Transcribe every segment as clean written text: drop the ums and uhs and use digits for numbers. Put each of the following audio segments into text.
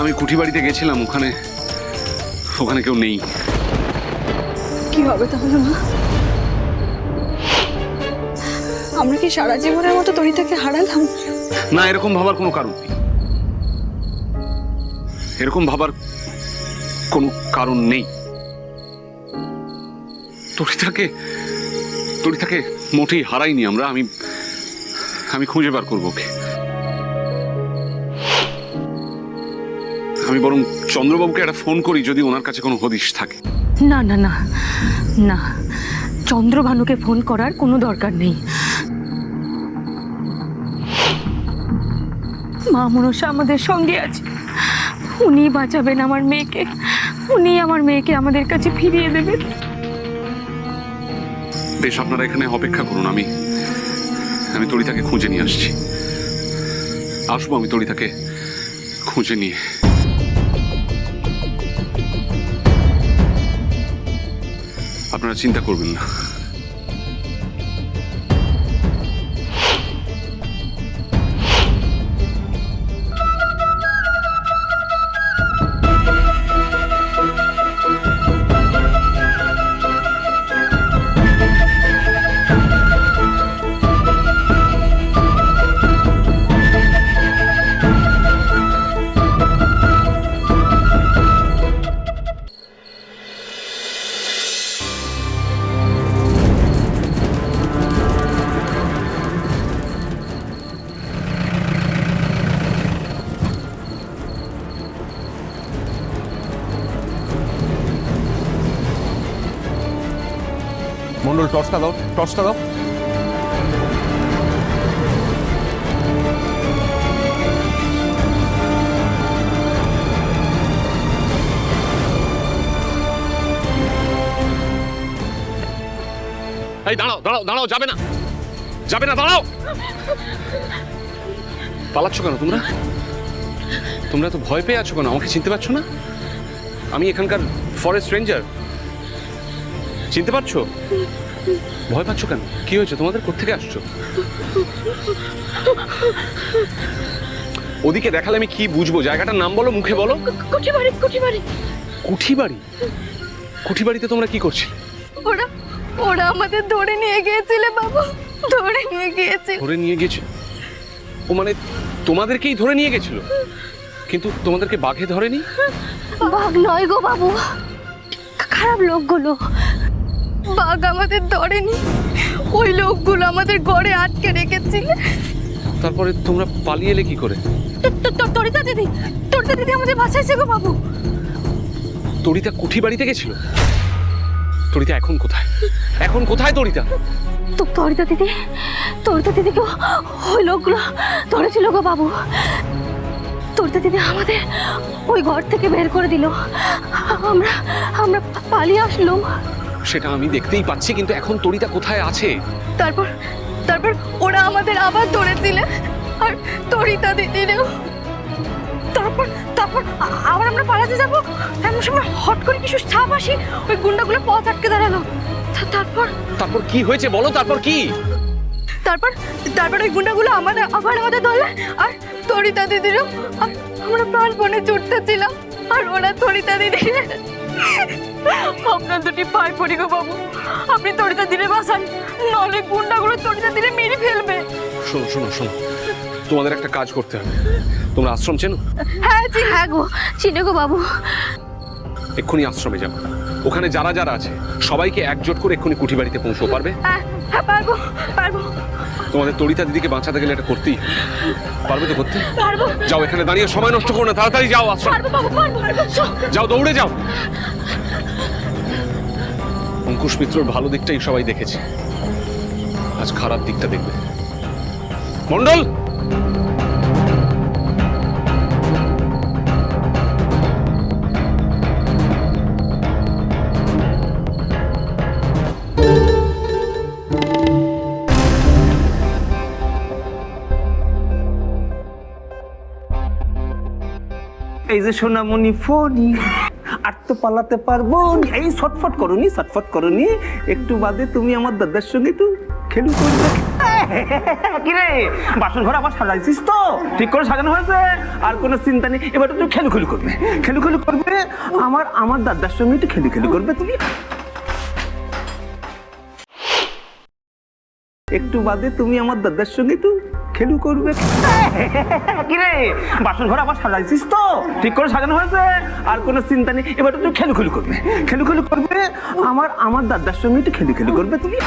আমি কুঠি বাড়িতে গেছিলাম, ওখানে ওখানে কেউ নেই। কি হবে তাহলে মা? আমরা কি সারা জীবনের মতো তরিতাকে হারালাম? না, এরকম ভাবার কোনো কারণ নেই, এরকম ভাবার কোনো কারণ নেই। তরিতাকে মোটেই হারাইনি আমরা। আমি খুঁজে বার করবো ওকে। আমি বরং চন্দ্রবাবুকে একটা ফোন করি, যদি ওনার কাছে কোনো হদিশ থাকে। না না না না, চন্দ্রভানুকে ফোন করার কোনো দরকার নেই। মা মনসা আমাদের সঙ্গে আছে, উনি বাঁচাবেন আমার মেয়েকে, উনি আমার মেয়েকে আমাদের কাছে ফিরিয়ে দেবেন। বেশ, আপনারা এখানে অপেক্ষা করুন, আমি তরিতাকে খুঁজে নিয়ে আসবো। আমি তরিতাকে খুঁজে নিয়ে। আপনারা চিন্তা করবেন না। মন্ডল, টর্চটা দাও, টর্চটা দাও। এই দাঁড়াও দাঁড়াও দাঁড়াও, যাবে না, যাবে না, দাঁড়াও। পালাচ্ছ কেন তোমরা? তোমরা তো ভয় পেয়ে আছো কেন? আমাকে চিনতে পারছো না? আমি এখানকার ফরেস্ট রেঞ্জার, চিনতে পারছো? ভয় পাচ্ছ কেন? কি হয়েছে তোমাদের? কোত্থেকে আসছো? ওদিকে দেখালে আমি কি বুঝবো? জায়গাটার নাম বলো, মুখে বলো। কুঠিবাড়ি। কুঠিবাড়ি? কুঠিবাড়িতে তোমরা কি করছিলে? ওরা আমাদের ধরে নিয়ে গিয়েছিল বাবু, ধরে নিয়ে গিয়েছিল। ধরে নিয়ে গেছিল? ও মানে তোমাদেরকেই ধরে নিয়ে গেছিল? কিন্তু তোমাদেরকে বাঘে ধরেনি? বাঘ নয় গো বাবু, খারাপ লোকগুলো। বাঘ আমাদের ধরেনি, ওই লোকগুলো আমাদের ঘরে আটকে রেখেছিল। তারপরে তোমরা পালিয়ে এলে কি করে? তরিতা দিদি আমাদের বাঁচাইছে গো বাবু। তরিতা কুঠিবাড়িতে গেছিল? তরিতা এখন কোথায়? এখন কোথায় তরিতা? তরিতা দিদিকে ওই লোকগুলো ধরেছিল গো বাবু। তরিতা দিদি আমাদের ওই ঘর থেকে বের করে দিল, আমরা পালিয়ে আসলাম। সেটা আমি দেখতেই পাচ্ছি, কিন্তু এখন তরিতা কোথায় আছে? তারপর ওরা আমাদের আবার ধরেছিল, আর তরিতা দিদিরেও। তারপর আবার আমরা পালাতে যাবো, এমন সময় হট করে কিছু সাপ আসি, ওই গুন্ডাগুলো পথ আটকে দাঁড়ালো। তারপর কি হয়েছে বলো? তারপর কি? তারপর ওই গুন্ডাগুলো আমাদের ধরলে, আর তরিতা দিদিরও। আর আমরা প্রাণপণে ছুটতেছিলাম, আর ওরা তরিতা দিদি। আপনার দুটি পায়ে পড়ি গো বাবু, আপনি তরিতা দিলে বাঁচান, নলে গুন্ডাগুলো তরিতা দিলে মেরে ফেলবে। শোনো, তোমাদের একটা কাজ করতে হবে। তোমরা আশ্রম চেনো? হ্যাঁ গো, চিনে গো বাবু। এক্ষুনি আশ্রমে যাবো, ওখানে যারা যারা আছে সবাইকে একজোট করে এক্ষুনি কুঠিবাড়িতে পৌঁছতে পারবে? হ্যাঁ পারবো। তোমাদের তরিতা দিদিকে বাঁচাতে গেলে এটা করতেই পারবে তো? করতে পারবো। যাও, এখানে দাঁড়িয়ে সময় নষ্ট করো না, তাড়াতাড়ি যাও আশ্রম। পারবো বাবু, পারবো। যাও, দৌড়ে যাও। অঙ্কুশ মিত্রর ভালো দিকটাই সবাই দেখেছে, আজ খারাপ দিকটা দেখবে। মন্ডল, এই যে সোনামণি ফোনি, আর তো পালাতে পারবো। এই ছটফট করনি, একটু বাদে তুমি আমার দাদার সঙ্গে একটু খেলু করবে। কিরে বাসন ঘর আবার সাজাইছিস তো? ঠিক করে সাজানো হয়েছে, আর কোনো চিন্তা নেই। এবার তুই খেলু করবে, খেলু করবে। আমার দাদার সঙ্গে একটু খেলু করবে তুমি। একটু বাদে তুমি আমার দাদার সঙ্গে একটু খেলু করবে। কিরে বাসন ঘর আবার সাজাইছিস তো? ঠিক করে সাজানো হয়েছে, আর কোনো চিন্তা নেই। এবার তুই খেলু করবে, খেলু করবে। আমার দাদার সঙ্গে একটু খেলু করবে তুমি।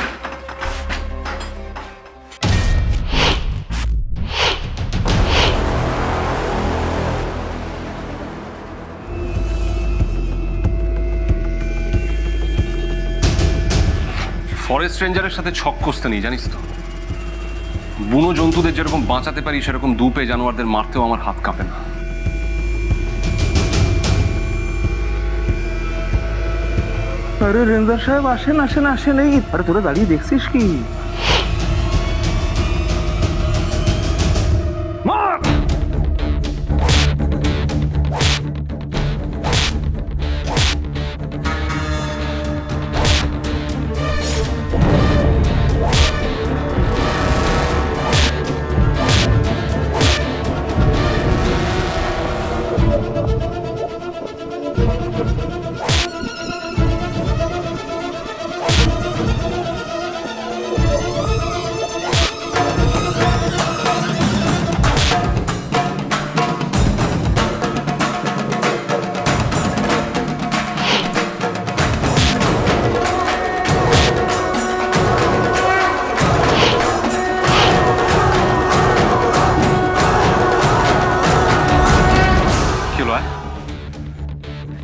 ফরেস্ট রেঞ্জারের সাথে ছক কষতে নেই, জানিস তো। বুনো জন্তুদের যেরকম বাঁচাতে পারি, সেরকম দুপে জানোয়ারদের মারতেও আমার হাত কাঁপে না। আরে রেঞ্জার সাহেব আসেন এই। আরে তোরা দাঁড়িয়ে দেখছিস কি? মার!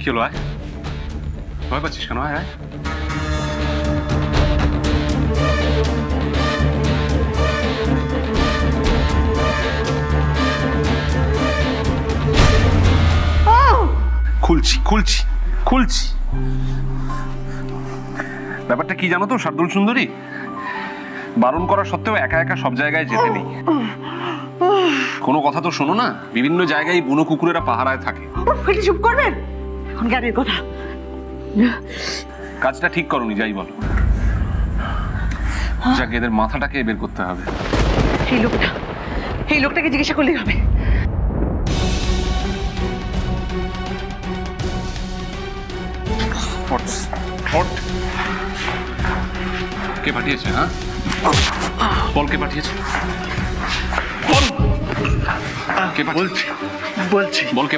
কি হলো আয়? ভয় পাচ্ছিস কেন? আয় আয়। খুলছি। ব্যাপারটা কি জানো তো শার্দুল সুন্দরী? বারণ করা সত্ত্বেও একা একা সব জায়গায় যেতে নেই। কোনো কথা তো শোনো না। বিভিন্ন জায়গায় বুনো কুকুরেরা পাহারায় থাকে। চুপ করবেন এখন গাড়ির কথা। কাজটা ঠিক করনি, যাই বলো। যাকে এদের মাথাটাকে বের করতে হবে। এই লোকটাকে জিজ্ঞাসা করলেই হবে। কে পাঠিয়েছে? হ্যাঁ বল, কে পাঠিয়েছে? বল কে পাঠিয়েছে? বলছি বল কে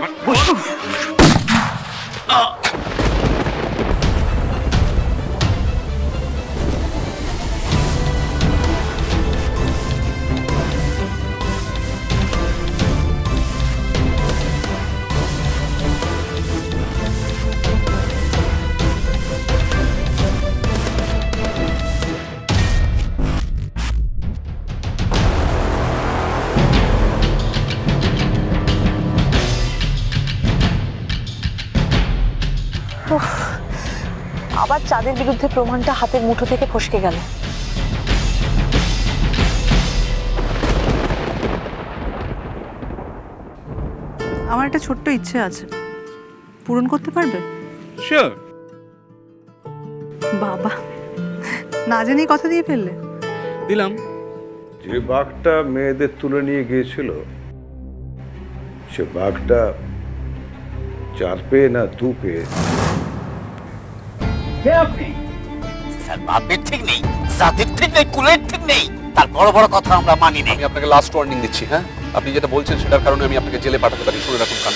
আবার চাঁদের বিরুদ্ধে প্রমাণটা হাতের মুঠো থেকে ফসকে গেল। আমার একটা ছোট্ট ইচ্ছে আছে, পূরণ করতে পারবে? শিওর। বাবা, না জেনেই কথা দিয়ে ফেললে। দিলাম। যে বাঘটা মেয়েদের তুলে নিয়ে গিয়েছিল, সে বাঘটা 4 পেয়ে না 2 পেয়ে? স্যার বাপের ঠিক নেই, জাতির ঠিক নেই, কুলের ঠিক নেই, তার বড় বড় কথা আমরা মানি না। আমি আপনাকে লাস্ট ওয়ার্নিং দিচ্ছি। হ্যাঁ, আপনি যেটা বলছেন সেটার কারণে আমি আপনাকে জেলে পাঠাতে পারি। শুনে রাখুন কান।